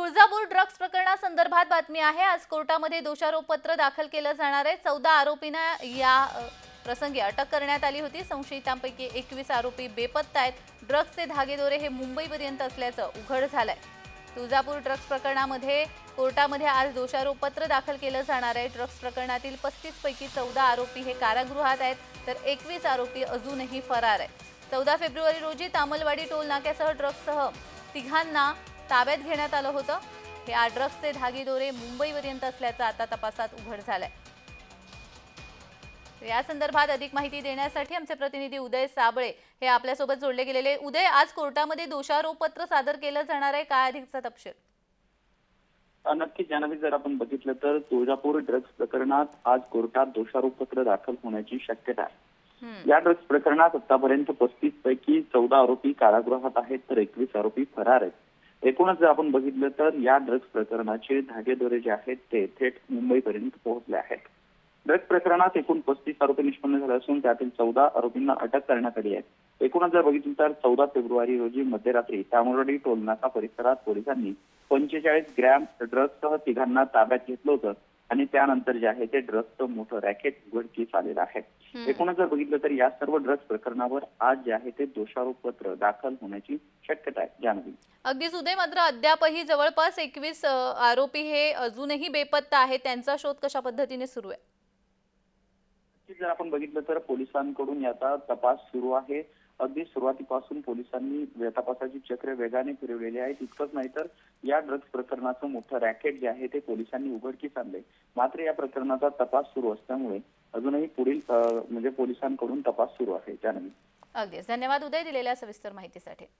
Tuljapur drugs प्रकरणासंदर्भात बातमी आहे। आज कोर्टामध्ये दोषारोपपत्र दाखल केलं जाणार आहे। 14 आरोपींना या प्रसंगी अटक करण्यात आली होती। संशयितांपैकी 21 आरोपी बेपत्ता आहेत। ड्रग्जचे धागेदोरे हे मुंबईपर्यंत असल्याचं उघड झालंय। तुळजापूर ड्रग्ज प्रकरणामध्ये कोर्टामध्ये आज दोषारोपपत्र दाखल केलं जाणार आहे। ड्रग्ज प्रकरणातील 35 पैकी 14 आरोपी हे कारागृहात आहेत, तर 21 आरोपी अजूनही फरार आहेत। 14 फेब्रुवारी रोजी तामलवाडी टोल नाक्यासह ड्रग्जसह तिघांना ताब्यात घेण्यात आलं होतं। हे ड्रग्जचे धागेदोरे मुंबईपर्यंत असल्याचं आता तपासात उघड झालंय। या संदर्भात अधिक माहिती देण्यासाठी आमचे प्रतिनिधी उदय साबळे हे आपल्यासोबत जोडले गेलेले। उदय, आज कोर्टामध्ये दोषारोपपत्र सादर केलं जाणार आहे, काय अधिकचा तपशील? नक्कीच जान्हवी, जर आपण बघितलं तर तुळजापूर ड्रग्ज प्रकरणात आज कोर्टात दोषारोपपत्र दाखल होण्याची शक्यता आहे। या ड्रग्ज प्रकरणात आतापर्यंत 35 पैकी 14 आरोपी कारागृहात आहेत, तर 21 आरोपी फरार आहेत। एकूणच जर आपण बघितलं तर या ड्रग्ज प्रकरणाचे धागेदोरे जे आहेत ते थेट मुंबईपर्यंत पोहोचले आहेत। ड्रग्ज प्रकरणात एकूण 35 आरोपी निष्पन्न झाले असून त्यातील 14 आरोपींना अटक करण्यात आली आहे। एकूणच जर बघितलं तर 14 फेब्रुवारी रोजी मध्यरात्री तामलवाडी टोलनाका परिसरात पोलिसांनी 45 ग्रॅम ड्रग्जसह तिघांना ताब्यात घेतलं होतं आणि त्यानंतर जे आहे ते ड्रग्जचं मोठं रॅकेट उघडकीस आलेलं आहे। एकूणच जर बघितलं तर या सर्व ड्रग्ज प्रकरणावर आज जे आहे ते दोषारोपपत्र दाखल होण्याची शक्यता आहे। जान्हवी, अगदीच उदय, मात्र अद्यापही जवळपास 21 आरोपी हे अजूनही बेपत्ता आहेत। त्यांचा शोध कशा पद्धतीने सुरू आहे? जर आपण बघितलं तर पोलिसांकडून याचा तपास सुरू आहे। अगदी सुरुवातीपासून पोलिसांनी तपासाची चक्र वेगाने फिरवलेली आहेत। इतकंच नाही तर या ड्रग्ज प्रकरणाचं मोठं रॅकेट जे आहे ते पोलिसांनी उघडकीस आणले। मात्र या प्रकरणाचा तपास सुरू असल्यामुळे अजूनही पुढील म्हणजे पोलिसांकडून तपास सुरू आहे। जान्हवी, अगदीच धन्यवाद उदय दिलेल्या सविस्तर माहितीसाठी।